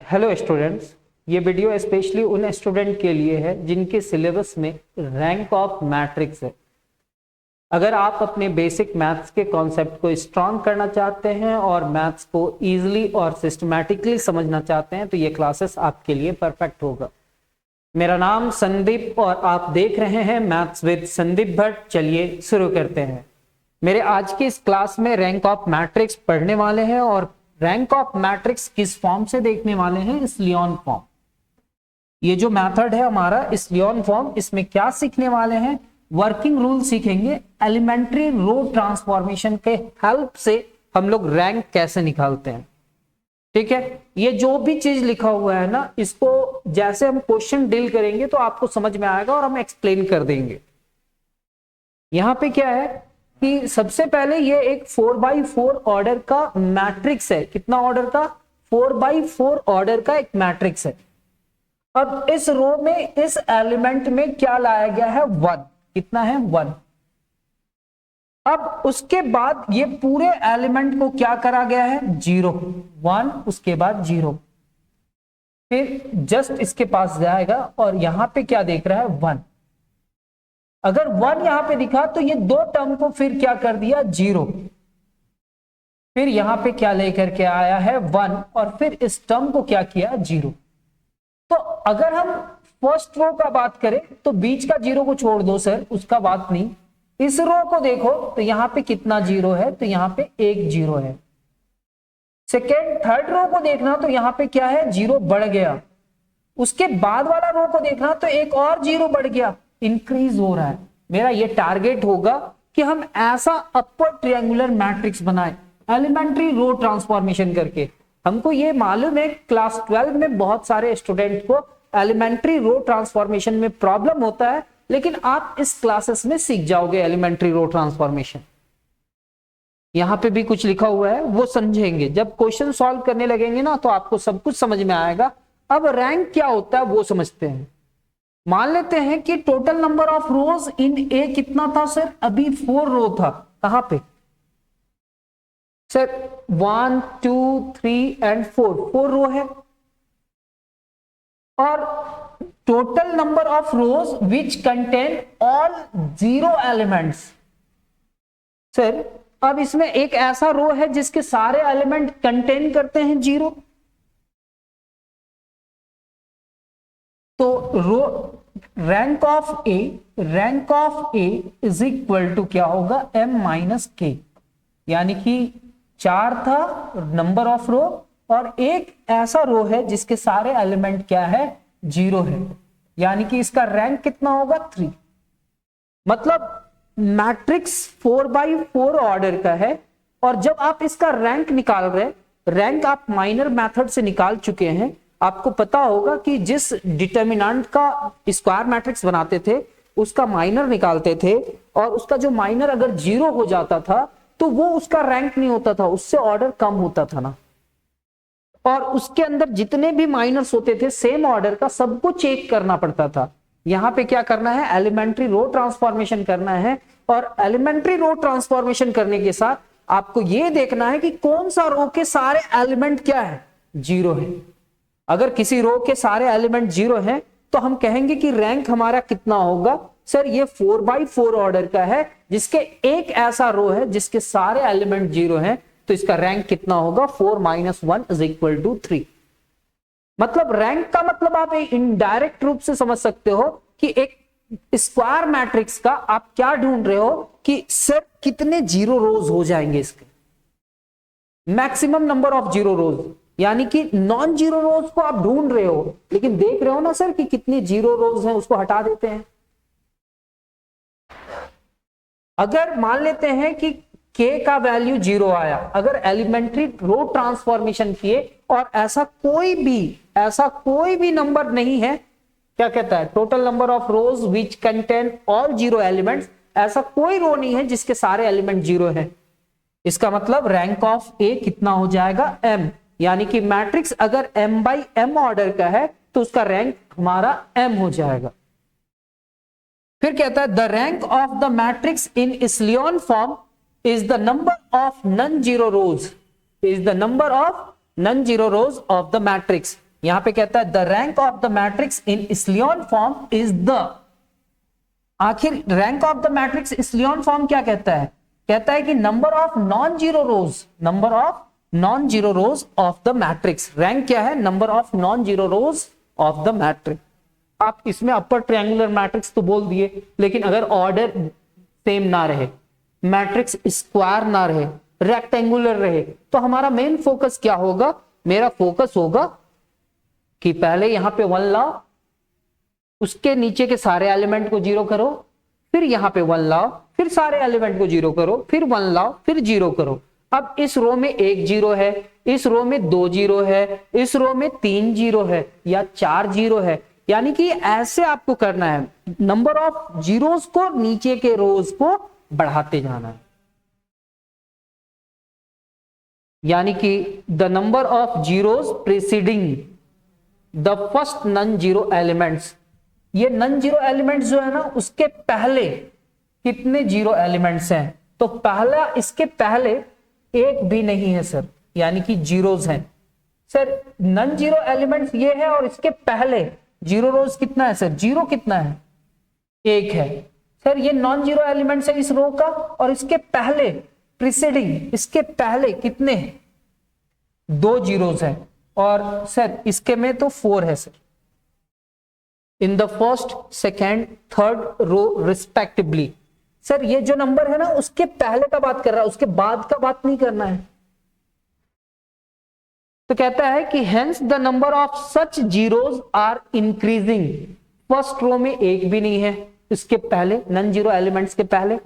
Hello students, ये video specially उन student के लिए है जिनके सिलेबस में रैंक ऑफ मैट्रिक्स है। अगर आप अपने बेसिक मैथ्स के कॉन्सेप्ट को स्ट्रॉन्ग करना चाहते हैं और मैथ्स को इजीली और सिस्टमैटिकली समझना चाहते हैं तो ये क्लासेस आपके लिए परफेक्ट होगा। मेरा नाम संदीप और आप देख रहे हैं मैथ्स विद संदीप भट्ट। चलिए शुरू करते हैं। मेरे आज की इस क्लास में रैंक ऑफ मैट्रिक्स पढ़ने वाले हैं और रैंक ऑफ मैट्रिक्स किस फॉर्म से देखने वाले हैं? इस लियोन फॉर्म। ये जो मेथड है हमारा इस लियोन फॉर्म, इसमें क्या सीखने वाले हैं? वर्किंग रूल सीखेंगे। एलिमेंट्री रो ट्रांसफॉर्मेशन के हेल्प से हम लोग रैंक कैसे निकालते हैं। ठीक है, ये जो भी चीज लिखा हुआ है ना, इसको जैसे हम क्वेश्चन डील करेंगे तो आपको समझ में आएगा और हम एक्सप्लेन कर देंगे। यहां पे क्या है कि सबसे पहले ये एक 4x4 ऑर्डर का मैट्रिक्स है। कितना ऑर्डर का? 4x4 ऑर्डर का एक मैट्रिक्स है। अब इस रो में इस एलिमेंट में क्या लाया गया है? 1। कितना है? 1। अब उसके बाद ये पूरे एलिमेंट को क्या करा गया है? 0, 1, उसके बाद 0। फिर जस्ट इसके पास जाएगा और यहां पे क्या देख रहा है? 1। अगर 1 यहां पे दिखा तो ये दो टर्म को फिर क्या कर दिया? 0। फिर यहां पे क्या लेकर के आया है? 1 और फिर इस टर्म को क्या किया? 0। तो अगर हम फर्स्ट रो का बात करें तो बीच का 0 को छोड़ दो सर, उसका बात नहीं। इस रो को देखो तो यहां पे कितना 0 है? तो यहां पे एक 0 है। सेकेंड थर्ड रो को देखना तो यहां पे क्या है? 0 बढ़ गया। उसके बाद वाला रो को देखना तो एक और 0 बढ़ गया, इंक्रीज हो रहा है। मेरा ये टारगेट होगा कि हम ऐसा अपर ट्रायंगुलर मैट्रिक्स बनाए एलिमेंट्री रो ट्रांसफॉर्मेशन करके। हमको ये मालूम है क्लास 12 में बहुत सारे स्टूडेंट को एलिमेंट्री रो ट्रांसफॉर्मेशन में प्रॉब्लम होता है, लेकिन आप इस क्लासेस में सीख जाओगे एलिमेंट्री रो ट्रांसफॉर्मेशन। यहां पे भी कुछ लिखा हुआ है वो समझेंगे। जब क्वेश्चन सॉल्व करने लगेंगे ना तो आपको सब कुछ समझ में आएगा। अब रैंक क्या होता है वो समझते हैं। मान लेते हैं कि टोटल नंबर ऑफ रोज इन ए कितना था सर? अभी 4 रो था। कहां पे सर? 1, 2, 3 एंड 4 रो है। और total number of rose which contain all 0 elements. Sir अब इसमें एक ऐसा रो है जिसके सारे एलिमेंट कंटेन करते हैं 0। तो row rank of A is equal to क्या होगा? m-k। यानी कि 4 था नंबर ऑफ रो और एक ऐसा रो है जिसके सारे एलिमेंट क्या है? 0 है। यानी कि इसका रैंक कितना होगा? 3। मतलब मैट्रिक्स 4x4 ऑर्डर का है। और जब आप इसका रैंक निकाल रहे, रैंक आप माइनर मेथड से निकाल चुके हैं। आपको पता होगा कि जिस डिटर्मिनेंट का स्क्वायर मैट्रिक्स बनाते थे उसका माइनर निकालते थे और उसका जो माइनर अगर 0 हो जाता था तो वो उसका रैंक नहीं होता था, उससे ऑर्डर कम होता था ना। और उसके अंदर जितने भी माइनर्स होते थे सेम ऑर्डर का, सबको चेक करना पड़ता था। यहां पे क्या करना है? एलिमेंट्री रो ट्रांसफॉर्मेशन करना है। और एलिमेंट्री रो ट्रांसफॉर्मेशन करने के साथ आपको यह देखना है कि कौन सा रो के सारे एलिमेंट क्या है? 0 है। अगर किसी रो के सारे एलिमेंट 0 हैं तो हम कहेंगे कि रैंक हमारा कितना होगा? सर ये 4x4 ऑर्डर का है जिसके एक ऐसा रो है जिसके सारे एलिमेंट 0 हैं, तो इसका रैंक कितना होगा? 4 - 1 = 3। मतलब रैंक का मतलब आप इनडायरेक्ट रूप से समझ सकते हो कि एक स्क्वायर मैट्रिक्स का आप क्या ढूंढ रहे हो कि सर कितने 0 रोज हो जाएंगे इसके? मैक्सिमम नंबर ऑफ 0 रोज, यानी कि नॉन 0 रोज को आप ढूंढ रहे हो, लेकिन देख रहे हो ना सर कि कितनी 0 रोज हैं, उसको हटा देते हैं। अगर मान लेते हैं कि k का वैल्यू 0 आया, अगर एलिमेंट्री रो ट्रांसफॉर्मेशन किए और ऐसा कोई भी नंबर नहीं है, क्या कहता है? Total number of rose which contain all 0 elements. ऐसा कोई रो नहीं है जिसके सारे एलिमेंट 0 है। इसका मतलब रैंक ऑफ ए कितना हो जाएगा? m। यानी कि मैट्रिक्स अगर m/m ऑर्डर का है तो उसका रैंक हमारा m हो जाएगा। फिर कहता है the rank of the matrix in echelon form is the number of non zero rows, is the number of non zero rows of the matrix. यहां पे कहता है the rank of the matrix in echelon form is the, आखिर rank of the matrix echelon form क्या कहता है? कहता है कि number of non zero rows, number of non zero rows of the matrix. Rank क्या है? Number of non zero rows of the matrix. आप इसमें अपर ट्रायंगुलर मैट्रिक्स तो बोल दिए, लेकिन अगर ऑर्डर सेम ना रहे, मैट्रिक्स स्क्वायर ना रहे, रेक्टेंगुलर रहे, तो हमारा मेन फोकस क्या होगा? मेरा फोकस होगा कि पहले यहां पे 1 लाओ, उसके नीचे के सारे एलिमेंट को 0 करो, फिर यहां पे 1 लाओ, फिर सारे एलिमेंट को 0 करो, फिर 1 लाओ, फिर 0 करो। अब इस रो में 1 0 है, इस रो में 2 0 है, इस रो में 3 0 है या 4 0 है, यानी कि ऐसे आपको करना है, नंबर ऑफ जीरोस को नीचे के रोज को बढ़ाते जाना है। यानी कि the number of zeros preceding the first non zero elements, ये नॉन जीरो एलिमेंट्स जो है ना, उसके पहले कितने जीरो एलिमेंट्स हैं? तो पहला, इसके पहले एक भी नहीं है सर, यानी कि जीरोस हैं सर। नॉन जीरो एलिमेंट्स ये है और इसके पहले जीरो रोज कितना है सर? जीरो कितना है? 1 है सर। ये नॉन जीरो एलिमेंट्स है इस रो का, और इसके पहले प्रीसीडिंग, इसके पहले कितने? 2 जीरोस है, और सर इसके में तो 4 है sir, in the first second third row respectively. Sir ये जो नंबर है ना, उसके पहले का बात कर रहा है, उसके बाद का बात नहीं करना है। तो कहता है कि hence the number of such zeros are increasing. First row में 1 भी नहीं है, इसके पहले नॉन जीरो एलिमेंट्स के पहले।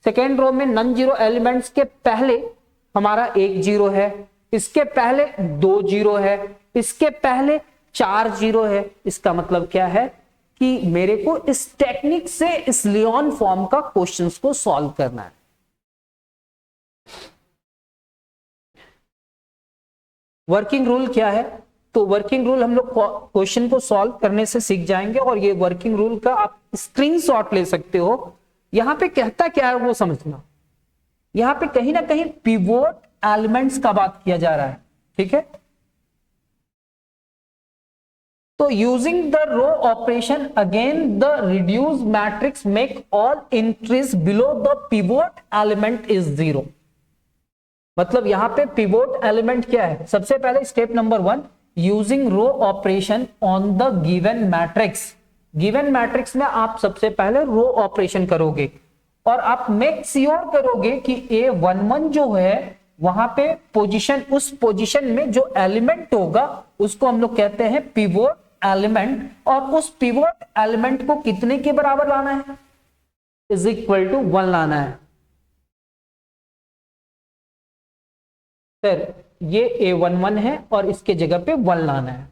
सेकेंड रो में नॉन जीरो एलिमेंट्स के पहले हमारा 1 0 है, इसके पहले 2 0 है, इसके पहले 4 0 है। इसका मतलब क्या है कि मेरे को इस टेक्निक से इस लियन फॉर्म का क्वेश्चंस को सॉल्व करना है। वर्किंग रूल क्या है? तो वर्किंग रूल हम लोग क्वेश्चन को सॉल्व करने से सीख जाएंगे, और ये वर्किंग रूल का आप स्क्रीनशॉट ले सकते हो। यहां पे कहता क्या है वो समझना। यहां पे कहीं ना कहीं पिवोट एलिमेंट्स का बात किया जा रहा है, ठीक है। तो using the row operation again the reduce matrix make all entries below the pivot element is 0। मतलब यहां पे पिवोट एलिमेंट क्या है? सबसे पहले step number 1, using row operation on the given matrix. Given matrix में आप सबसे पहले रो ऑपरेशन करोगे, और आप मेक श्योर करोगे कि A11 जो है वहां पे पोजीशन, उस पोजीशन में जो एलिमेंट होगा उसको हम लोग कहते हैं पिवोट एलिमेंट, और उस पिवोट एलिमेंट को कितने के बराबर लाना है? इज इक्वल टू 1 लाना है। सर ये A11 है और इसके जगह पे 1 लाना है।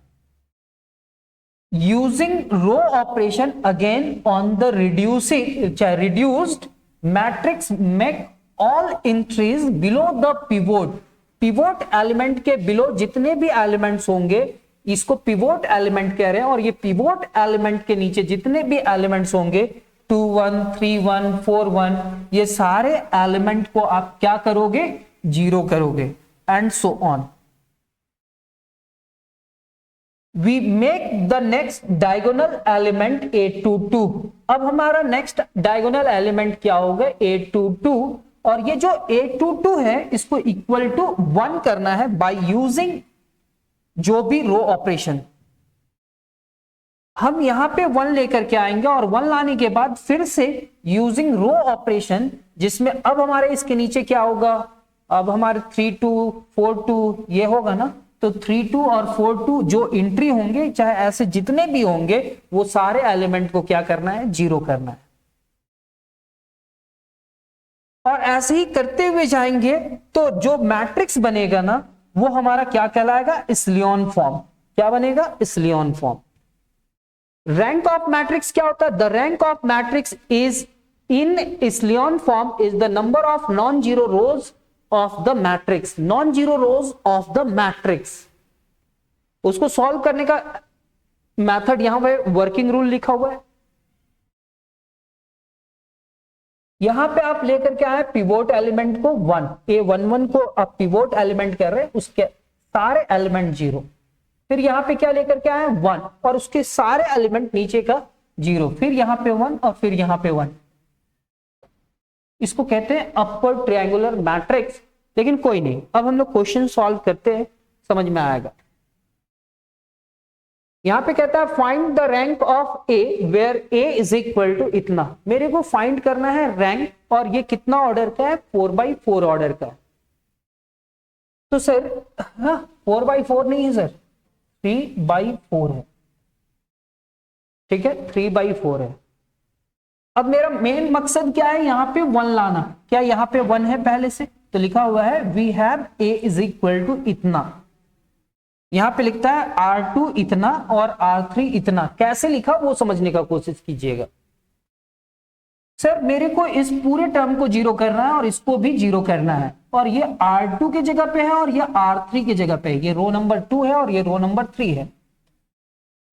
Using row operation again on the reduced matrix make all entries below the pivot. Pivot element के बिलो जितने भी एलिमेंट्स होंगे, इसको पिवोट एलिमेंट कह रहे हैं, और ये पिवोट एलिमेंट के नीचे जितने भी एलिमेंट्स होंगे 2 1 3 1 4 1, ये सारे एलिमेंट को आप क्या करोगे? 0 करोगे, and so on. We make the next diagonal element A22। अब हमारा नेक्स्ट डायगोनल एलिमेंट क्या होगा? A22, और ये जो A22 है इसको इक्वल टू 1 करना है बाय यूजिंग जो भी रो ऑपरेशन। हम यहां पे 1 लेकर के आएंगे, और 1 लाने के बाद फिर से यूजिंग रो ऑपरेशन, जिसमें अब हमारे इसके नीचे क्या होगा? अब हमारे 3 2 4 2 ये होगा ना, तो 3 2 और 4 2 जो एंट्री होंगे, चाहे ऐसे जितने भी होंगे, वो सारे एलिमेंट को क्या करना है? 0 करना है। और ऐसे ही करते हुए जाएंगे तो जो मैट्रिक्स बनेगा ना, वो हमारा क्या कहलाएगा? Echelon form. क्या बनेगा? Echelon form. Rank of matrix क्या होता है? The rank of matrix is in echelon form is the number of non zero rows of the matrix. Non zero rows of the matrix, उसको solve करने का method यहां पे working rule लिखा हुआ है। यहां पे आप लेकर के आए पिवोट एलिमेंट को 1, A11 को आप पिवोट एलिमेंट कर रहे हैं, उसके सारे एलिमेंट 0। फिर यहाँ पे क्या लेकर के आए 1 और उसके सारे एलिमेंट नीचे का 0, फिर यहाँ पे 1 और फिर यहाँ पे 1। इसको कहते हैं अपर ट्रायंगुलर मैट्रिक्स। लेकिन कोई नहीं, अब हम लोग क्वेश्चन सॉल्व करते हैं, समझ में आएगा। यहां पे कहता है find the rank of A where A is equal to इतना। मेरे को फाइंड करना है रैंक, और ये कितना ऑर्डर का है 4x4 ऑर्डर का। तो सर 4x4 नहीं है सर, 3x4 है, ठीक है 3x4 है। अब मेरा मेन मकसद क्या है, यहां पे 1 लाना। क्या यहां पे 1 है पहले से? तो लिखा हुआ है we have A is equal to इतना। यहां पे लिखता है R2 इतना और R3 इतना। कैसे लिखा वो समझने का कोशिश कीजिएगा। सर मेरे को इस पूरे टर्म को 0 करना है और इसको भी 0 करना है, और ये R2 की जगह पे है और ये R3 की जगह पे है। ये रो नंबर 2 है और ये रो नंबर 3 है।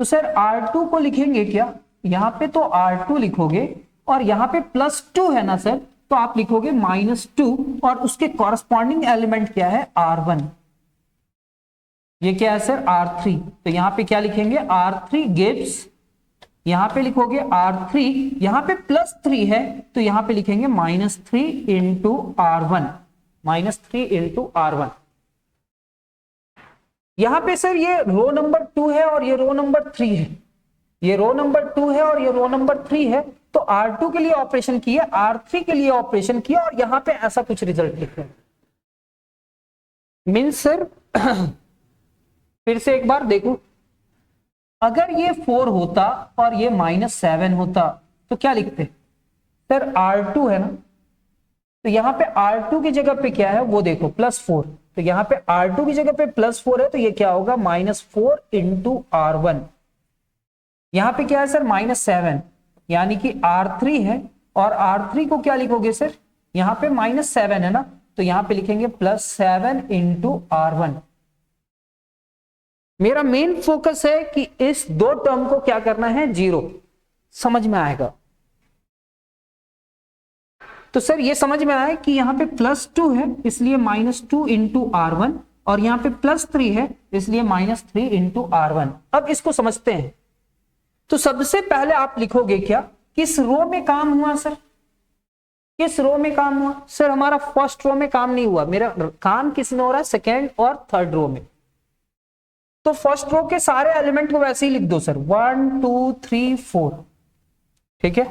तो सर R2 को लिखेंगे क्या? यहां पे तो R2 लिखोगे और यहां पे +2 है ना सर, तो आप लिखोगे -2 और उसके कॉरस्पॉन्डिंग एलिमेंट क्या है R1। ये क्या है सर R3। तो यहां पे क्या लिखेंगे R3 गिव्स, यहां पे लिखोगे R3, यहां पे +3 है तो यहां पे लिखेंगे -3 इंटू R1, -3 इंटू R1। यहां पे सर ये रो नंबर 2 है और ये रो नंबर 3 है, ये रो नंबर 2 है और ये रो नंबर 3 है। तो R2 के लिए ऑपरेशन किए, R3 के लिए ऑपरेशन किया और यहां पे ऐसा कुछ रिजल्ट लिखे। मीन्स सर फिर से एक बार देखो, अगर ये 4 होता और ये -7 होता तो क्या लिखते? सर R2 है ना, तो यहां पे R2 की जगह पे क्या है वो देखो +4। तो यहां पे R2 की जगह पे +4 है तो ये क्या होगा -4 इंटू R1। यहां पे क्या है सर -7, यानी कि R3 है, और R3 को क्या लिखोगे सर? यहां पे -7 है ना, तो यहां पे लिखेंगे +7 इंटू R1। मेरा मेन फोकस है कि इस दो टर्म को क्या करना है 0, समझ में आएगा। तो सर ये समझ में आया कि यहां पे +2 है इसलिए -2 इंटू R1, और यहां पे +3 है इसलिए -3 इंटू R1। अब इसको समझते हैं। तो सबसे पहले आप लिखोगे क्या, किस रो में काम हुआ सर? किस रो में काम हुआ? सर हमारा फर्स्ट रो में काम नहीं हुआ, मेरा काम किस में हो रहा है? सेकेंड और थर्ड रो में। तो फर्स्ट रो के सारे एलिमेंट को वैसे ही लिख दो सर, 1 2 3 4, ठीक है।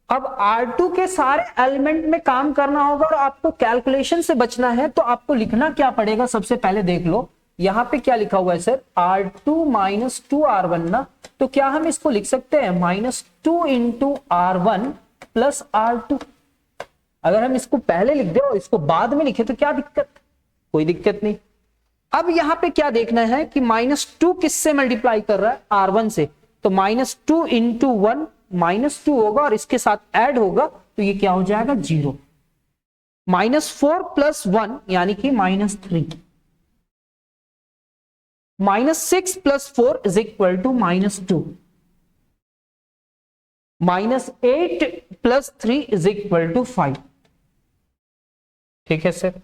अब R2 के सारे एलिमेंट में काम करना होगा और आपको कैलकुलेशन से बचना है, तो आपको लिखना क्या पड़ेगा? सबसे पहले देख लो यहां पे क्या लिखा हुआ है सर, R2 -2 R1 ना। तो क्या हम इसको लिख सकते हैं -2 इंटू R1 प्लस R2? अगर हम इसको पहले लिख दे और इसको बाद में लिखे तो क्या दिक्कत? कोई दिक्कत नहीं। अब यहां पे क्या देखना है कि -2 किससे मल्टीप्लाई कर रहा है? R1 से। तो -2 इंटू 1 -2 होगा और इसके साथ ऐड होगा तो ये क्या हो जाएगा 0। -4 प्लस 1 यानी कि -3। -6 plus 4 is equal to -2। -8 plus 3 is equal to 5। ठीक है सर,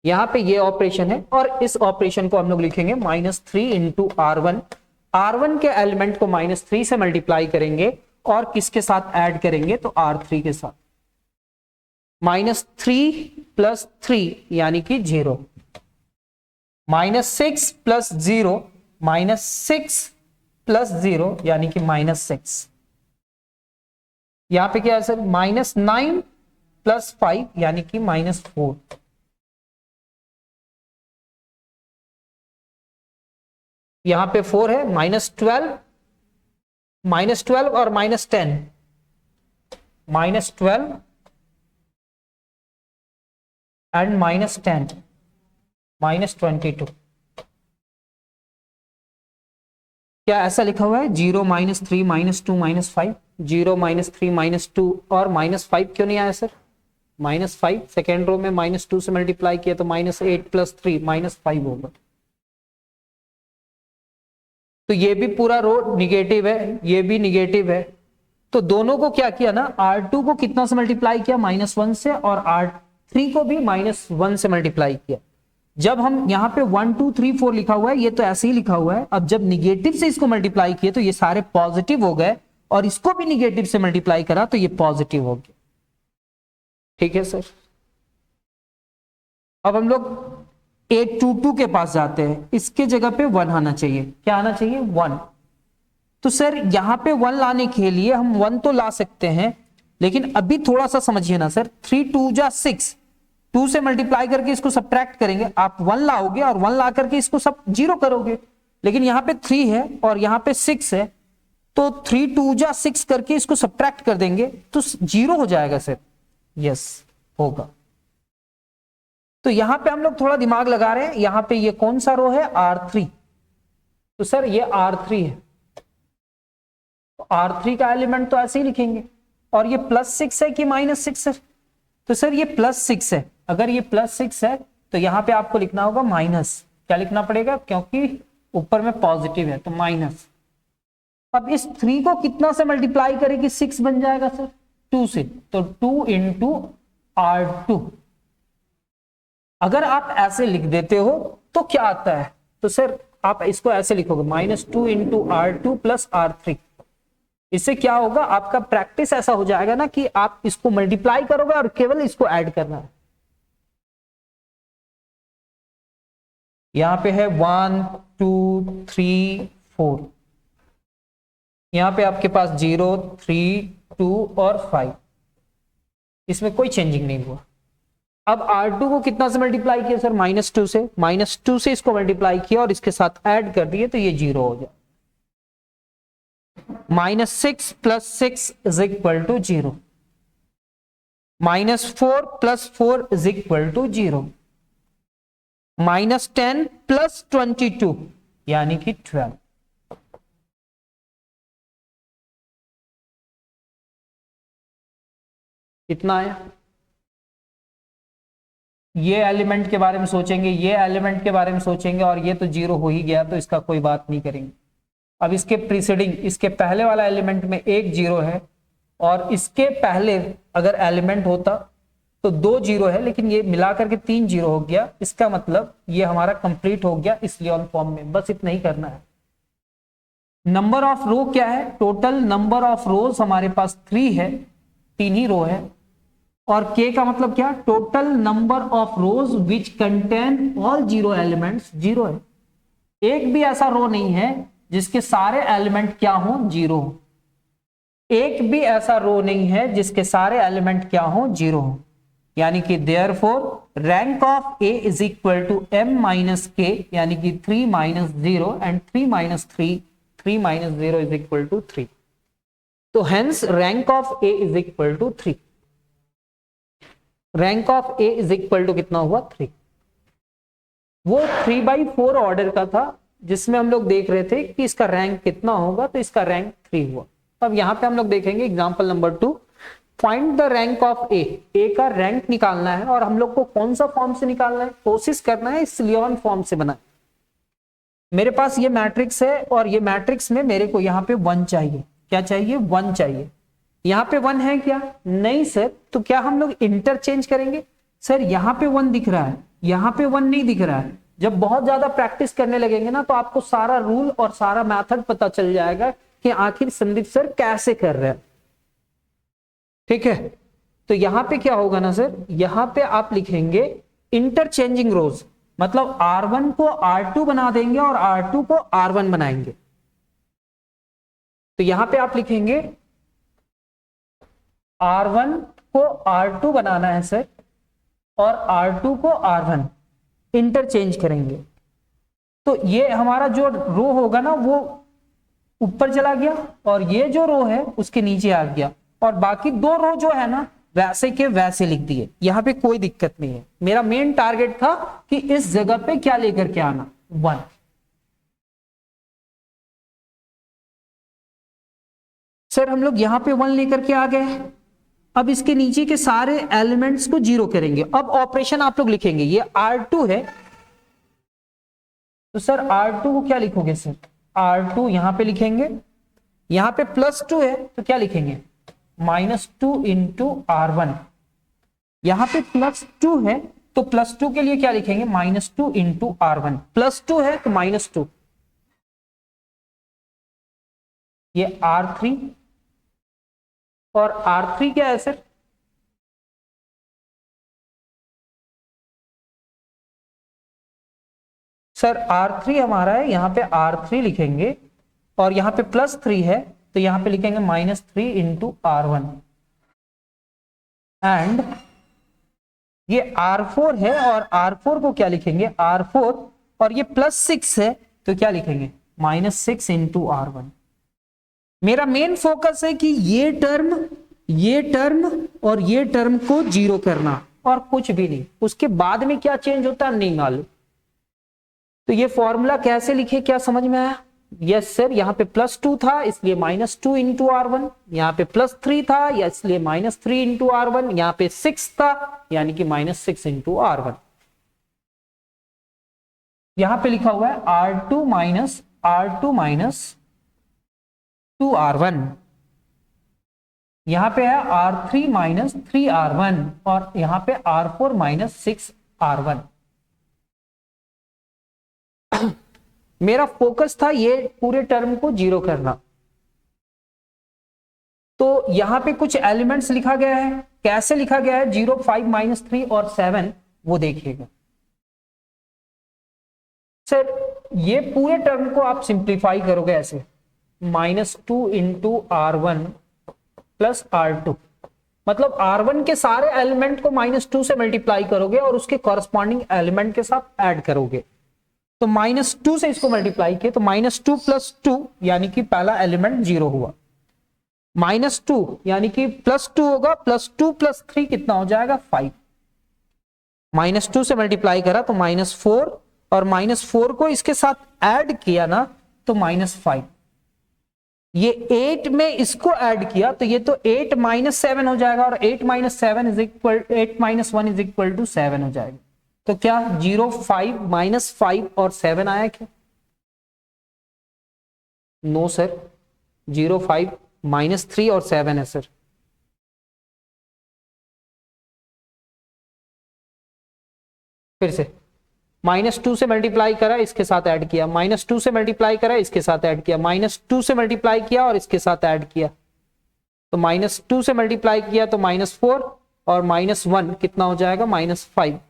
यहां पे ये ऑपरेशन है और इस ऑपरेशन को हम लोग लिखेंगे -3 इंटू R1। R1 के एलिमेंट को -3 से मल्टीप्लाई करेंगे और किसके साथ ऐड करेंगे? तो R3 के साथ। -3 प्लस 3 यानी कि 0। -6 प्लस 0, -6 प्लस 0 यानी कि -6। यहां पे क्या है सर? -9 प्लस 5 यानी कि -4। यहां पे 4 है, -12 और -10, -12 एंड -10, -22। क्या ऐसा लिखा हुआ है 0 -3 -2 -5? 0 -3 -2 और -5 क्यों नहीं आया सर? -5 सेकेंड रो में -2 से मल्टीप्लाई किया तो -8 प्लस 3 -5 होगा। तो ये भी पूरा रो निगेटिव है, ये भी निगेटिव है। तो दोनों को क्या किया ना, R2 को कितना से मल्टीप्लाई किया? -1 से, और R3 को भी -1 से मल्टीप्लाई किया। जब हम यहाँ पे 1 2 3 4 लिखा हुआ है, ये तो ऐसे ही लिखा हुआ है। अब जब निगेटिव से इसको मल्टीप्लाई किए तो ये सारे पॉजिटिव हो गए, और इसको भी निगेटिव से मल्टीप्लाई करा तो ये पॉजिटिव हो गया। ठीक है सर। अब हम लोग 822 के पास जाते हैं, इसके जगह पे 1 आना चाहिए। क्या आना चाहिए? 1। तो सर यहां पे 1 लाने के लिए हम 1 तो ला सकते हैं, लेकिन अभी थोड़ा सा समझिए ना सर। 3 2 जा 6, 2 से मल्टीप्लाई करके इसको सब्ट्रैक्ट करेंगे, आप 1 लाओगे और 1 ला करके इसको सब 0 करोगे। लेकिन यहां पे 3 है और यहां पे 6 है, तो 3 2 जा 6 करके इसको सब्ट्रैक्ट कर देंगे तो 0 हो जाएगा सर। यस, होगा। तो यहां पे हम लोग थोड़ा दिमाग लगा रहे हैं। यहां पे ये कौन सा रो है? R3। तो सर ये R3 है, तो R3 का एलिमेंट तो ऐसे ही लिखेंगे। और ये +6 है कि -6 है? तो सर ये +6 है। अगर ये +6 है तो यहां पे आपको लिखना होगा माइनस। क्या लिखना पड़ेगा? क्योंकि ऊपर में पॉजिटिव है तो माइनस। अब इस 3 को कितना से मल्टीप्लाई करेगी? 6 बन जाएगा सर 2 से, तो 2 इंटू R2। अगर आप ऐसे लिख देते हो तो क्या आता है? तो सर आप इसको ऐसे लिखोगे -2 इंटू R2 प्लस R3। इससे क्या होगा? आपका प्रैक्टिस ऐसा हो जाएगा ना कि आप इसको मल्टीप्लाई करोगे और केवल इसको ऐड करना है। यहां पे है 1 2 3 4, यहां पे आपके पास 0 3 2 और 5, इसमें कोई चेंजिंग नहीं हुआ। अब R2 को कितना से मल्टीप्लाई किया सर? -2 से। -2 से इसको मल्टीप्लाई किया और इसके साथ ऐड कर दिए तो ये 0 हो जाए। -6 + 6 = 0, -4 + 4 = 0, -10 + 22 यानी कि 12। कितना आया? ये एलिमेंट के बारे में सोचेंगे, ये एलिमेंट के बारे में सोचेंगे, और ये तो 0 हो ही गया तो इसका कोई बात नहीं करेंगे। अब इसके प्रीसीडिंग, इसके पहले वाला एलिमेंट में एक 0 है, और इसके पहले अगर एलिमेंट होता तो 2 0 है, लेकिन ये मिलाकर के 3 0 हो गया। इसका मतलब ये हमारा कंप्लीट हो गया इस लियोन फॉर्म में। बस इतना ही करना है। नंबर ऑफ रो क्या है? टोटल नंबर ऑफ रोज हमारे पास 3 है, 3 ही रो है। और k का मतलब क्या? Total number of rose which contain all 0 elements 0 है। एक भी ऐसा रो नहीं है जिसके सारे एलिमेंट क्या हो? 0 हो। एक भी ऐसा रो नहीं है जिसके सारे एलिमेंट क्या हो? 0 हो। यानी कि therefore rank of A is equal to m minus k, यानी कि 3 minus 0 and 3 minus 3 minus 0 is equal to 3। तो hence rank of A is equal to 3। Rank of A is equal to कितना हुआ? 3। वो 3/4 ऑर्डर का था जिसमें हम लोग देख रहे थे कि इसका रैंक कितना होगा, तो इसका रैंक 3 हुआ। अब यहां पे हम लोग देखेंगे example number 2, find the rank of A। A का रैंक निकालना है, और हम लोग को कौन सा फॉर्म से निकालना है? कोशिश करना है इस लियोन फॉर्म से बना। मेरे पास ये मैट्रिक्स है, और ये मैट्रिक्स में मेरे को यहाँ पे 1 चाहिए। क्या चाहिए? 1 चाहिए। यहाँ पे 1 है क्या? नहीं सर। तो क्या हम लोग इंटरचेंज करेंगे? सर यहाँ पे 1 दिख रहा है, यहाँ पे 1 नहीं दिख रहा है। जब बहुत ज्यादा प्रैक्टिस करने लगेंगे ना, तो आपको सारा रूल और सारा मेथड पता चल जाएगा कि आखिर संदीप सर कैसे कर रहे हैं। ठीक है, तो यहां पे क्या होगा ना सर, यहां पे आप लिखेंगे इंटरचेंजिंग रोज, मतलब R1 को R2 बना देंगे और R2 को R1 बनाएंगे। तो यहां पे आप लिखेंगे R1 को R2 बनाना है सर, और R2 को R1 इंटरचेंज करेंगे। तो ये हमारा जो रो होगा ना वो ऊपर चला गया, और ये जो रो है उसके नीचे आ गया, और बाकी 2 रो जो है ना वैसे के वैसे लिख दिए। यहां पे कोई दिक्कत नहीं है। मेरा मेन टारगेट था कि इस जगह पे क्या लेकर के आना? 1। सर हम लोग यहां पे 1 लेकर के आ गए। अब इसके नीचे के सारे एलिमेंट्स को 0 करेंगे। अब ऑपरेशन आप लोग लिखेंगे, ये R2 है, तो सर R2 को क्या लिखोगे सर? R2 यहां पे लिखेंगे। यहां पे +2 है तो क्या लिखेंगे? -2 इंटू R1। यहां पे +2 है तो +2 के लिए क्या लिखेंगे, -2 इंटू R1, +2 है तो -2, ये R3 और R3 क्या है सर, सर R3 हमारा है, यहां पे R3 लिखेंगे और यहां पे +3 है तो यहां पे लिखेंगे -3 इंटू R1 एंड ये R4 है और R4 को क्या लिखेंगे, R4 और ये +6 है तो क्या लिखेंगे, -6 इंटू R1। मेरा मेन फोकस है कि ये टर्म और ये टर्म को 0 करना और कुछ भी नहीं, उसके बाद में क्या चेंज होता है नहीं मालूम। तो ये फॉर्मूला कैसे लिखे, क्या समझ में आया? यस सर, यहाँ पे +2 था इसलिए -2 इंटू R1, यहाँ पे +3 था या इसलिए -3 इंटू R1, यहाँ पे 6 था यानी कि -6 इंटू R1। यहां पे लिखा हुआ है R2 माइनस 2R1, यहां पे है R3 माइनस 3R1 और यहां पे R4 माइनस 6R1। मेरा फोकस था ये पूरे टर्म को 0 करना। तो यहां पे कुछ एलिमेंट्स लिखा गया है, कैसे लिखा गया है, 0, 5, -3 और 7, वो देखिएगा सर। ये पूरे टर्म को आप सिंप्लीफाई करोगे ऐसे, -2 इंटू R1 प्लस R2, मतलब R1 के सारे एलिमेंट को -2 से मल्टीप्लाई करोगे और उसके कॉरस्पॉन्डिंग एलिमेंट के साथ ऐड करोगे। तो -2 से इसको मल्टीप्लाई किए तो -2 + 2 यानी कि पहला एलिमेंट 0 हुआ, -2 यानी कि +2 होगा, +2 + 3 कितना हो जाएगा 5, -2 से मल्टीप्लाई करा तो -4 और -4 को इसके साथ ऐड किया ना तो -5, ये 8 में इसको ऐड किया तो ये तो 8 - 7 हो जाएगा और 8 - 1 = 7 हो जाएगा। तो क्या 0, 5, -5 और 7 आया क्या? नो सर, 0, 5, -3 और 7 है सर। फिर से -2 से मल्टीप्लाई करा इसके साथ ऐड किया, -2 से मल्टीप्लाई करा इसके साथ ऐड किया, -2 से मल्टीप्लाई किया और इसके साथ ऐड किया, तो -2 से मल्टीप्लाई किया तो -4 और -1 कितना हो जाएगा -5।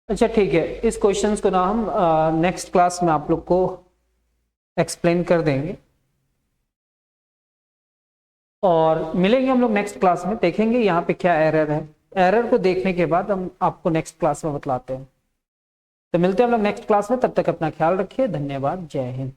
अच्छा ठीक है, इस क्वेश्चंस को ना हम नेक्स्ट क्लास में आप लोग को एक्सप्लेन कर देंगे और मिलेंगे हम लोग नेक्स्ट क्लास में, देखेंगे यहाँ पे क्या एरर है। एरर को देखने के बाद हम आपको नेक्स्ट क्लास में बतलाते हैं। तो मिलते हैं हम लोग नेक्स्ट क्लास में, तब तक अपना ख्याल रखिए, धन्यवाद, जय हिंद।